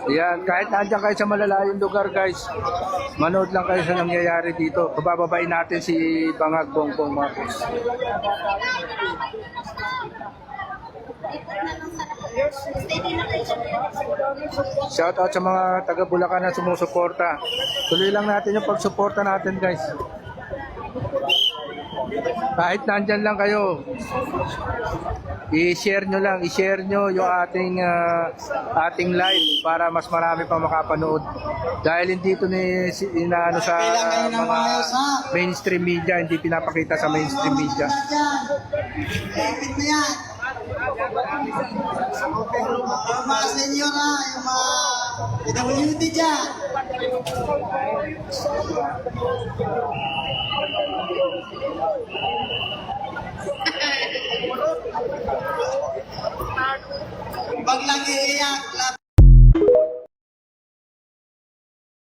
Yan, kahit nandiyan kayo sa malalayong lugar guys, manood lang kayo sa nangyayari dito. Pabababain natin si Bangag Bongbong Marcos. Shout out sa mga taga Bulacan na sumusuporta. Tuloy lang natin yung pagsuporta natin guys. Kahit nandyan lang kayo, i-share nyo yung ating live para mas marami pang makapanood. Dahil hindi ito inaano sa mga mainstream media, hindi pinapakita sa mainstream media. Mga senior na, yung mga PWD dyan. Wag lang iiyak,